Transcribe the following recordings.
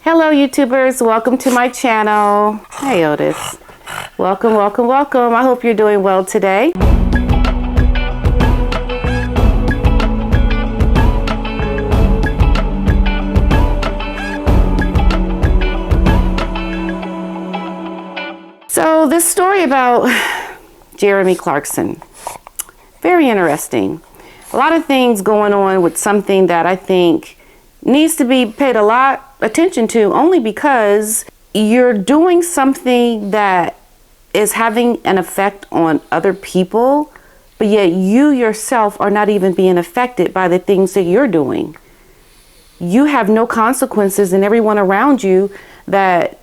Hello YouTubers, welcome to my channel. Hey Otis. Welcome. I hope you're doing well today. So this story about Jeremy Clarkson, very interesting. A lot of things going on with something that I think needs to be paid a lot attention to, only because you're doing something that is having an effect on other people, but yet you yourself are not even being affected by the things that you're doing. You have no consequences, and everyone around you that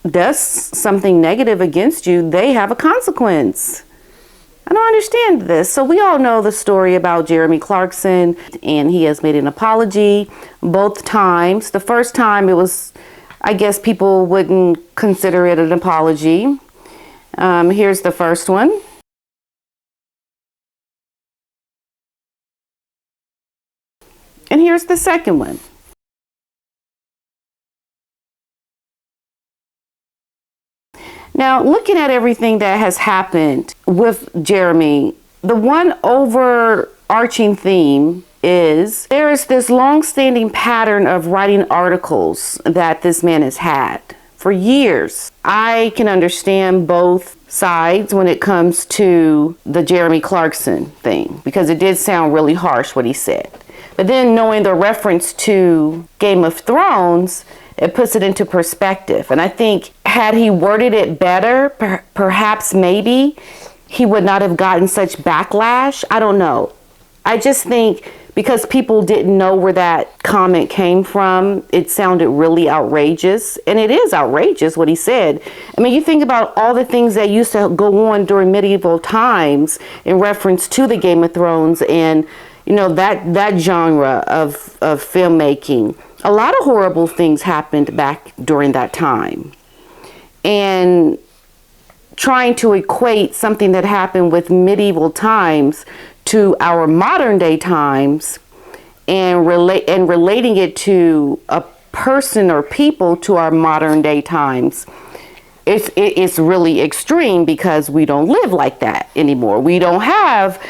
does something negative against you, they have a consequence. I don't understand this. So we all know the story about Jeremy Clarkson, and he has made an apology both times. The first time it was, I guess people wouldn't consider it an apology. Here's the first one. And here's the second one. Now, looking at everything that has happened with Jeremy, the one overarching theme is there is this long-standing pattern of writing articles that this man has had for years. I can understand both sides when it comes to the Jeremy Clarkson thing, because it did sound really harsh what he said. But then knowing the reference to Game of Thrones, it puts it into perspective. And I think had he worded it better, perhaps maybe he would not have gotten such backlash. I don't know. I just think because people didn't know where that comment came from, it sounded really outrageous. And it is outrageous what he said. I mean, you think about all the things that used to go on during medieval times in reference to the Game of Thrones and, you know, that genre of filmmaking. A lot of horrible things happened back during that time. And trying to equate something that happened with medieval times to our modern day times and relating it to a person or people to our modern day times, it's really extreme, because we don't live like that anymore. We don't have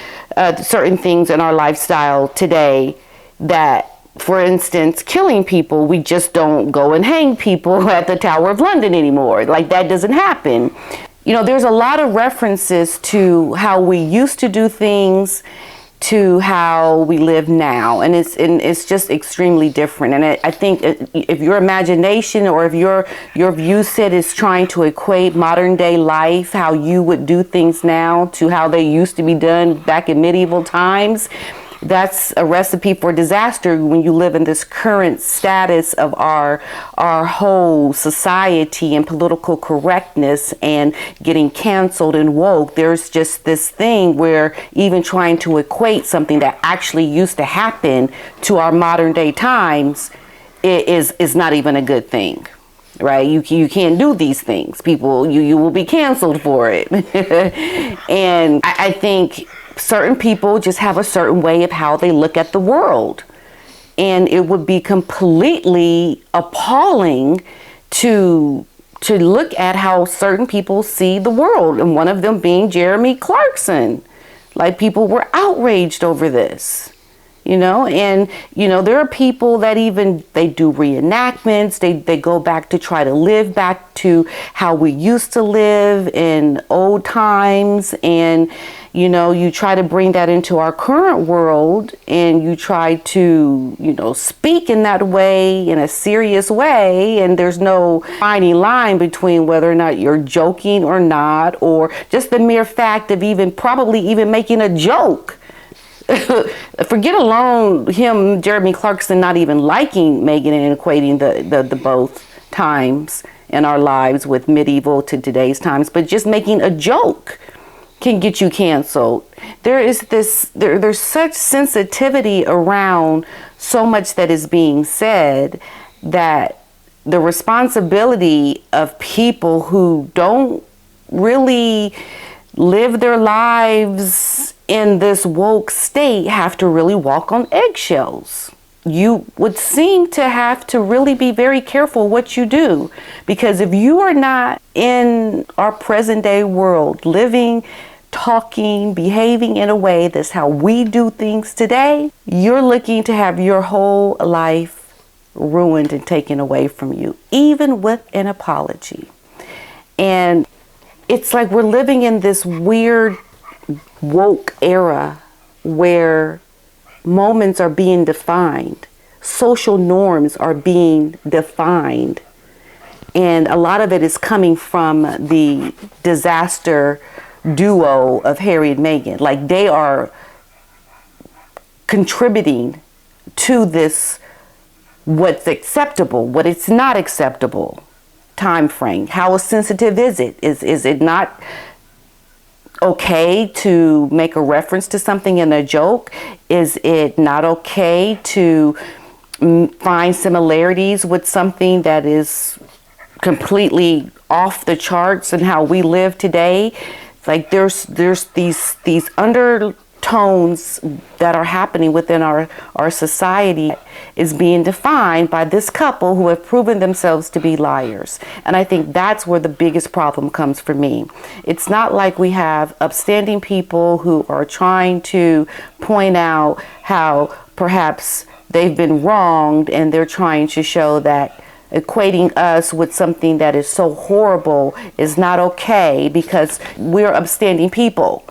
certain things in our lifestyle today that, for instance, killing people. We just don't go and hang people at the Tower of London anymore. Like, that doesn't happen. You know, there's a lot of references to how we used to do things to how we live now, and it's just extremely different. And I think if your imagination or if your view set is trying to equate modern day life, how you would do things now, to how they used to be done back in medieval times, that's a recipe for disaster when you live in this current status of our whole society and political correctness and getting canceled and woke. There's just this thing where even trying to equate something that actually used to happen to our modern day times is not even a good thing. Right? You can't do these things. People, you will be canceled for it. And I think certain people just have a certain way of how they look at the world. And it would be completely appalling to look at how certain people see the world. And one of them being Jeremy Clarkson. Like, people were outraged over this. You know, and, you know, there are people that even, they do reenactments, they go back to try to live back to how we used to live in old times. And, you know, you try to bring that into our current world, and you try to, you know, speak in that way, in a serious way. And there's no fine line between whether or not you're joking or not, or just the mere fact of probably even making a joke. Forget alone him, Jeremy Clarkson, not even liking Meghan and equating the both times in our lives with medieval to today's times, but just making a joke can get you canceled. There's such sensitivity around so much that is being said, that the responsibility of people who don't really live their lives in this woke state have to really walk on eggshells. you would seem to have to really be very careful what you do. Because if you are not in our present day world, living, talking, behaving in a way that's how we do things today, you're looking to have your whole life ruined and taken away from you, even with an apology. And it's like we're living in this weird woke era where moments are being defined, social norms are being defined, and a lot of it is coming from the disaster duo of Harry and Meghan. Like, they are contributing to this, what's acceptable, what it's not acceptable time frame. How sensitive is it? Is it not okay to make a reference to something in a joke? Is it not okay to find similarities with something that is completely off the charts in how we live today? Like, there's these undertones that are happening within our society is being defined by this couple who have proven themselves to be liars. And I think that's where the biggest problem comes for me. It's not like we have upstanding people who are trying to point out how perhaps they've been wronged, and they're trying to show that equating us with something that is so horrible is not okay because we're upstanding people.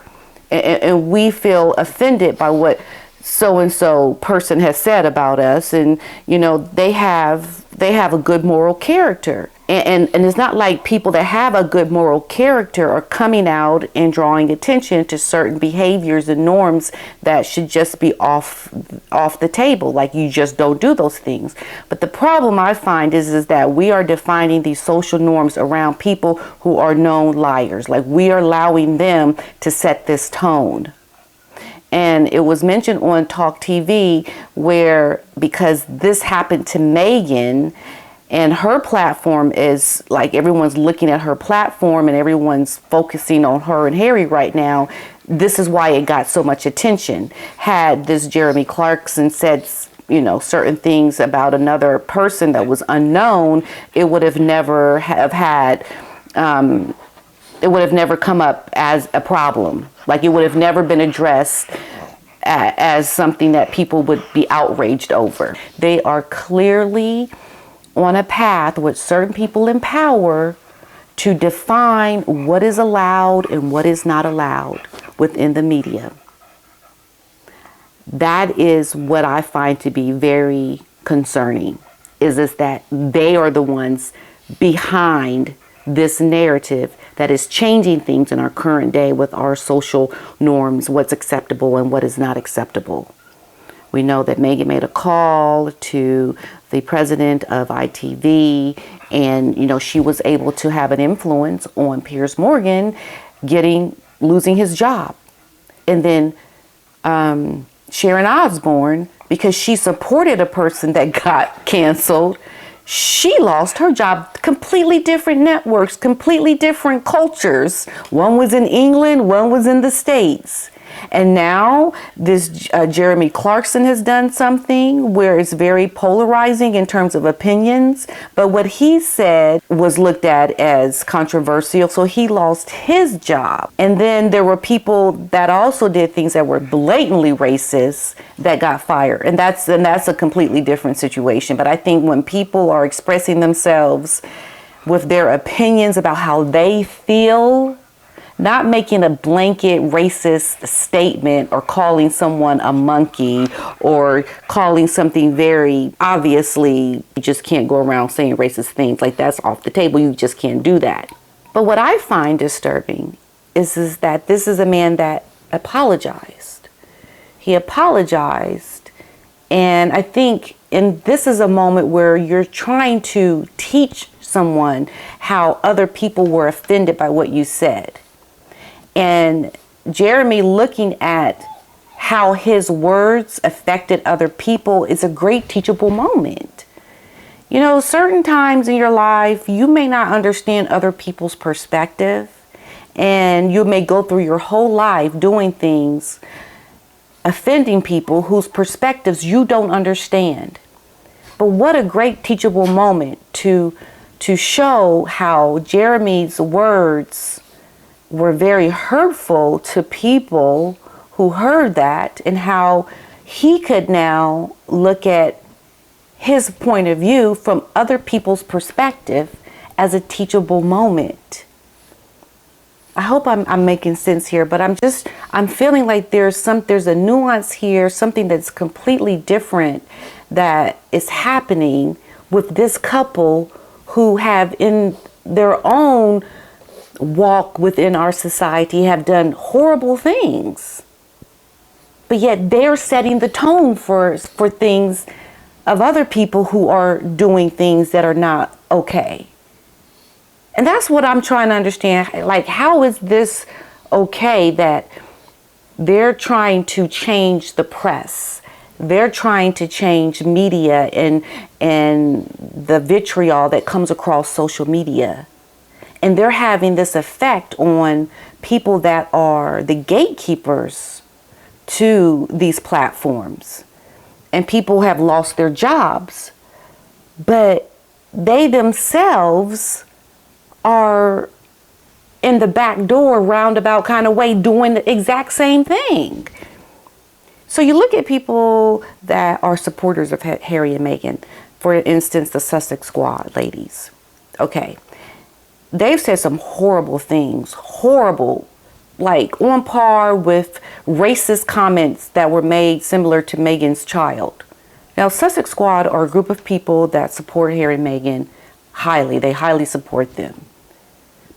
And we feel offended by what so-and-so person has said about us. And, you know, they have a good moral character. And it's not like people that have a good moral character are coming out and drawing attention to certain behaviors and norms that should just be off the table. Like, you just don't do those things. But the problem I find is that we are defining these social norms around people who are known liars. Like, we are allowing them to set this tone. And it was mentioned on Talk TV where, because this happened to Meghan, and her platform is like, everyone's looking at her platform and everyone's focusing on her and Harry right now. This is why it got so much attention. Had this Jeremy Clarkson said, you know, certain things about another person that was unknown, it would have never have had, it would have never come up as a problem. Like, it would have never been addressed as something that people would be outraged over. They are clearly on a path with certain people in power to define what is allowed and what is not allowed within the media. That is what I find to be very concerning, is that they are the ones behind this narrative that is changing things in our current day with our social norms, what's acceptable and what is not acceptable. We know that Meghan made a call to the president of ITV, and, you know, she was able to have an influence on Piers Morgan losing his job. And then Sharon Osbourne, because she supported a person that got canceled, she lost her job. Completely different networks, completely different cultures. One was in England, one was in the States. And now this Jeremy Clarkson has done something where it's very polarizing in terms of opinions. But what he said was looked at as controversial, so he lost his job. And then there were people that also did things that were blatantly racist that got fired. And that's a completely different situation. But I think when people are expressing themselves with their opinions about how they feel, not making a blanket racist statement or calling someone a monkey or calling something very obviously, you just can't go around saying racist things. Like, that's off the table. You just can't do that. But what I find disturbing is that this is a man that apologized. He apologized. And I think, and this is a moment where you're trying to teach someone how other people were offended by what you said. And Jeremy looking at how his words affected other people is a great teachable moment. You know, certain times in your life, you may not understand other people's perspective, and you may go through your whole life doing things offending people whose perspectives you don't understand. But what a great teachable moment to show how Jeremy's words were very hurtful to people who heard that, and how he could now look at his point of view from other people's perspective as a teachable moment. I hope I'm making sense here, but I'm feeling like there's a nuance here, something that's completely different that is happening with this couple who have, in their own walk within our society, have done horrible things. But yet they're setting the tone for things of other people who are doing things that are not okay. And that's what I'm trying to understand. Like, how is this okay that they're trying to change the press? They're trying to change media and the vitriol that comes across social media. And they're having this effect on people that are the gatekeepers to these platforms. And people have lost their jobs. But they themselves are in the back door, roundabout kind of way, doing the exact same thing. So you look at people that are supporters of Harry and Meghan, for instance, the Sussex Squad ladies. Okay, they've said some horrible things, horrible, like on par with racist comments that were made similar to Meghan's child. Now, Sussex Squad are a group of people that support Harry and Meghan highly. They highly support them.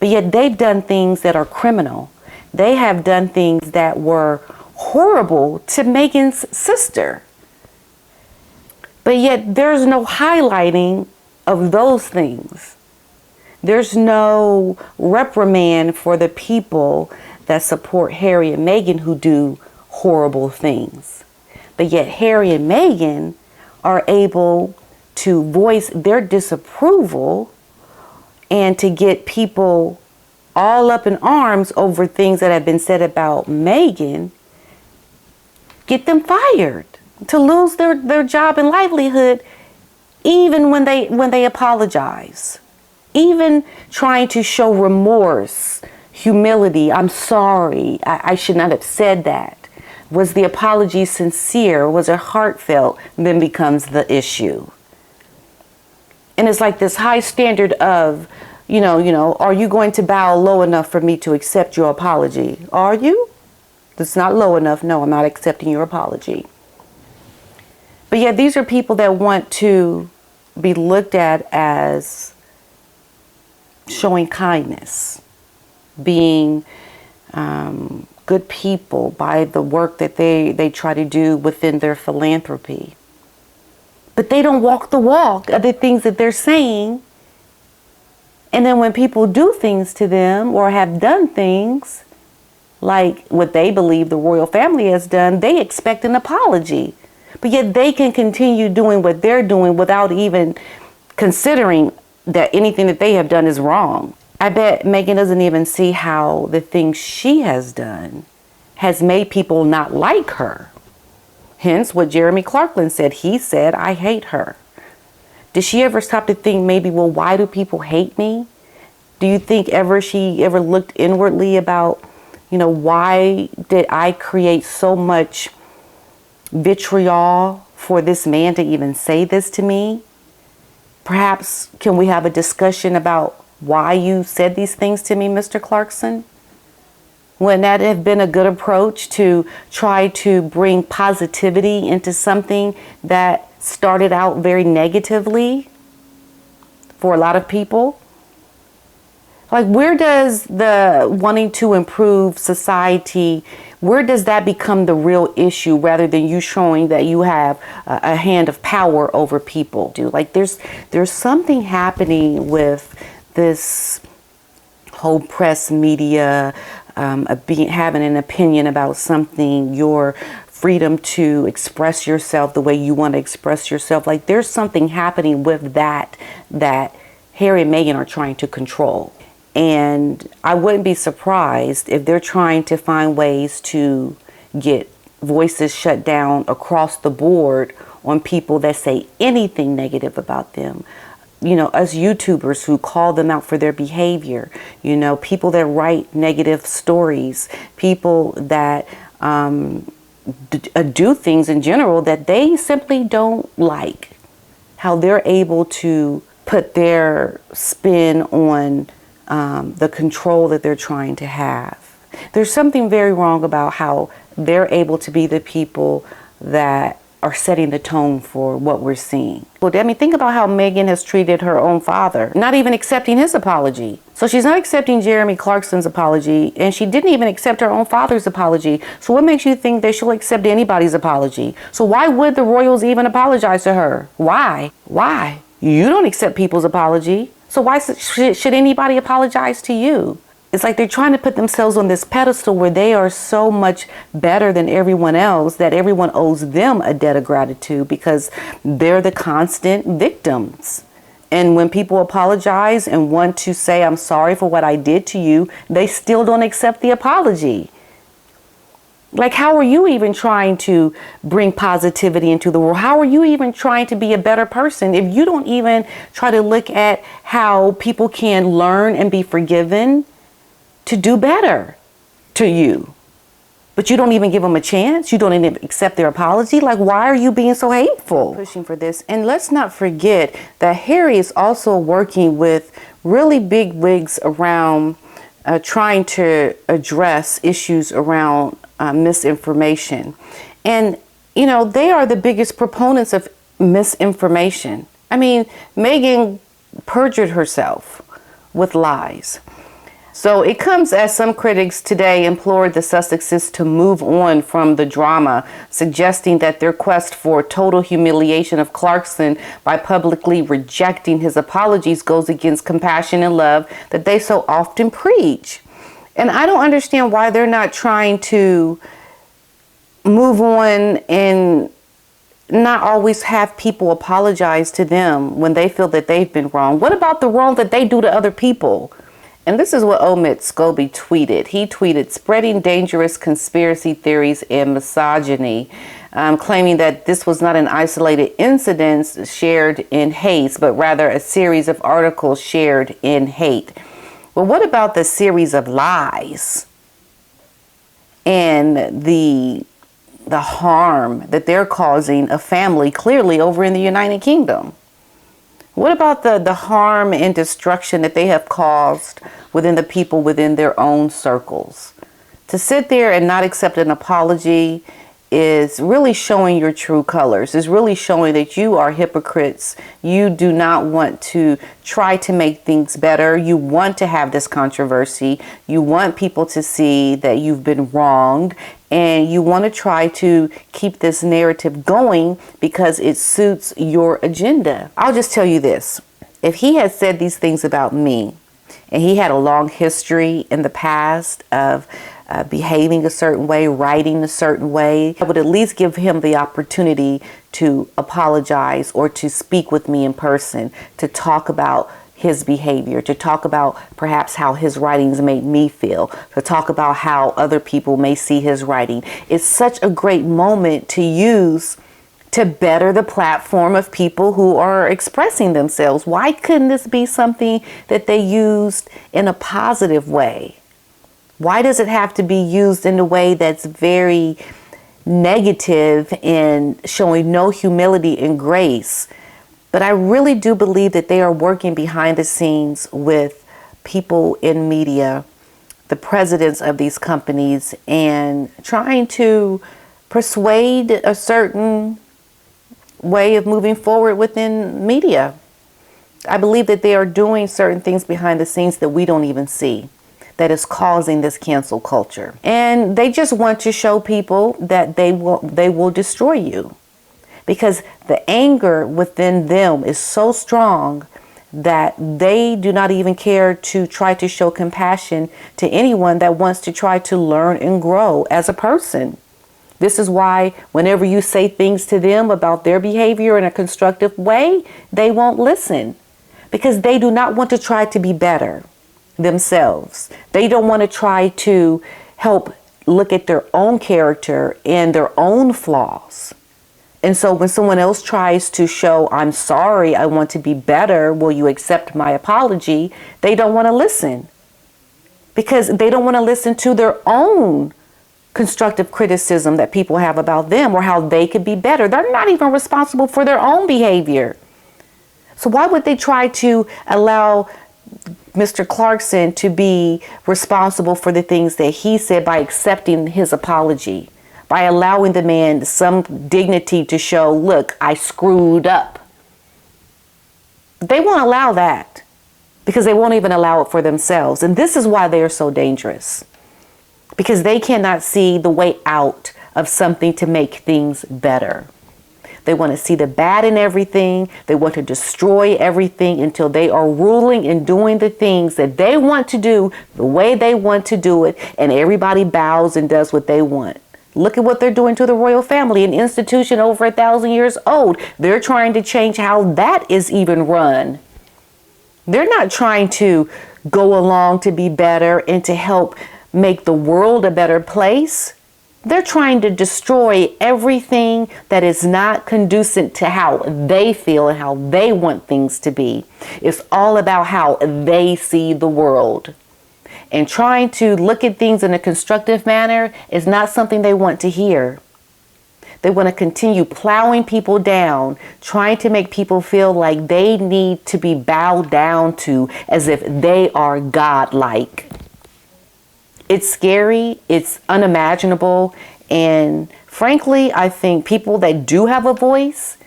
But yet they've done things that are criminal. They have done things that were horrible to Meghan's sister. But yet there's no highlighting of those things. There's no reprimand for the people that support Harry and Meghan who do horrible things. But yet Harry and Meghan are able to voice their disapproval and to get people all up in arms over things that have been said about Meghan, get them fired, to lose their job and livelihood, even when they apologize, even trying to show remorse, humility. I'm sorry, I should not have said that. Was the apology sincere? Was it heartfelt? Then becomes the issue. And it's like this high standard of, are you going to bow low enough for me to accept your apology? Are you? It's not low enough. No, I'm not accepting your apology. But yet these are people that want to be looked at as showing kindness, being good people by the work that they try to do within their philanthropy. But they don't walk the walk of the things that they're saying. And then when people do things to them or have done things like what they believe the royal family has done, they expect an apology. But yet they can continue doing what they're doing without even considering that anything that they have done is wrong. I bet Meghan doesn't even see how the things she has done has made people not like her. Hence what Jeremy Clarkson said. He said, I hate her. Did she ever stop to think maybe, well, why do people hate me? Do you think she ever looked inwardly about, why did I create so much vitriol for this man to even say this to me? Perhaps can we have a discussion about why you said these things to me, Mr. Clarkson? Wouldn't that have been a good approach to try to bring positivity into something that started out very negatively for a lot of people? Like, where does the wanting to improve society, where does that become the real issue rather than you showing that you have a hand of power over people? Like, there's something happening with this whole press media, having an opinion about something, your freedom to express yourself the way you want to express yourself. Like, there's something happening with that Harry and Meghan are trying to control. And I wouldn't be surprised if they're trying to find ways to get voices shut down across the board on people that say anything negative about them. You know, us YouTubers who call them out for their behavior, you know, people that write negative stories, people that do things in general that they simply don't like, how they're able to put their spin on the control that they're trying to have. There's something very wrong about how they're able to be the people that are setting the tone for what we're seeing. Well, I mean, think about how Meghan has treated her own father, not even accepting his apology. So she's not accepting Jeremy Clarkson's apology, and she didn't even accept her own father's apology. So what makes you think that she'll accept anybody's apology? So why would the royals even apologize to her? Why? Why? You don't accept people's apology. So why should anybody apologize to you? It's like they're trying to put themselves on this pedestal where they are so much better than everyone else that everyone owes them a debt of gratitude because they're the constant victims. And when people apologize and want to say, I'm sorry for what I did to you, they still don't accept the apology. Like, how are you even trying to bring positivity into the world? How are you even trying to be a better person if you don't even try to look at how people can learn and be forgiven to do better to you? But you don't even give them a chance. You don't even accept their apology. Like, why are you being so hateful? Pushing for this. And let's not forget that Harry is also working with really big wigs around trying to address issues around misinformation. And, you know, they are the biggest proponents of misinformation. I mean, Meghan perjured herself with lies. So it comes as some critics today implored the Sussexes to move on from the drama, suggesting that their quest for total humiliation of Clarkson by publicly rejecting his apologies goes against compassion and love that they so often preach. And I don't understand why they're not trying to move on and not always have people apologize to them when they feel that they've been wrong. What about the wrong that they do to other people? And this is what Otis tweeted. He tweeted, spreading dangerous conspiracy theories and misogyny, claiming that this was not an isolated incident shared in hate, but rather a series of articles shared in hate. Well, what about the series of lies and the harm that they're causing a family clearly over in the United Kingdom? What about the harm and destruction that they have caused within the people within their own circles? To sit there and not accept an apology is really showing your true colors. It's really showing that you are hypocrites. You do not want to try to make things better. You want to have this controversy. You want people to see that you've been wronged. And you want to try to keep this narrative going because it suits your agenda. I'll just tell you this. If he had said these things about me, and he had a long history in the past of behaving a certain way, writing a certain way, I would at least give him the opportunity to apologize or to speak with me in person, to talk about his behavior, to talk about perhaps how his writings made me feel, to talk about how other people may see his writing. It's such a great moment to use to better the platform of people who are expressing themselves. Why couldn't this be something that they used in a positive way? Why does it have to be used in a way that's very negative and showing no humility and grace? But I really do believe that they are working behind the scenes with people in media, the presidents of these companies, and trying to persuade a certain way of moving forward within media. I believe that they are doing certain things behind the scenes that we don't even see, that is causing this cancel culture. And they just want to show people that they will destroy you, because the anger within them is so strong that they do not even care to try to show compassion to anyone that wants to try to learn and grow as a person. This is why whenever you say things to them about their behavior in a constructive way, they won't listen, because they do not want to try to be better themselves. They don't want to try to help look at their own character and their own flaws. And so when someone else tries to show, I'm sorry, I want to be better, will you accept my apology? They don't want to listen, because they don't want to listen to their own constructive criticism that people have about them or how they could be better. They're not even responsible for their own behavior. So why would they try to allow Mr. Clarkson to be responsible for the things that he said by accepting his apology, by allowing the man some dignity to show, look, I screwed up? They won't allow that, because they won't even allow it for themselves. And this is why they are so dangerous, because they cannot see the way out of something to make things better. They want to see the bad in everything. They want to destroy everything until they are ruling and doing the things that they want to do the way they want to do it, and everybody bows and does what they want. Look at what they're doing to the royal family, an institution over 1,000 years old. They're trying to change how that is even run. They're not trying to go along to be better and to help make the world a better place. They're trying to destroy everything that is not conducive to how they feel and how they want things to be. It's all about how they see the world. And trying to look at things in a constructive manner is not something they want to hear. They want to continue plowing people down, trying to make people feel like they need to be bowed down to, as if they are godlike. It's scary, it's unimaginable, and frankly, I think people that do have a voice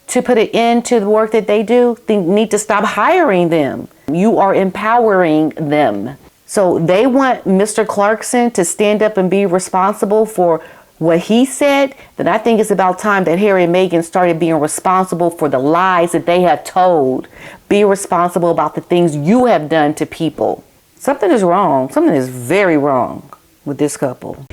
to put it into the work that they do, they need to stop hiring them. You are empowering them. So they want Mr. Clarkson to stand up and be responsible for what he said. Then I think it's about time that Harry and Meghan started being responsible for the lies that they have told. Be responsible about the things you have done to people. Something is wrong. Something is very wrong with this couple.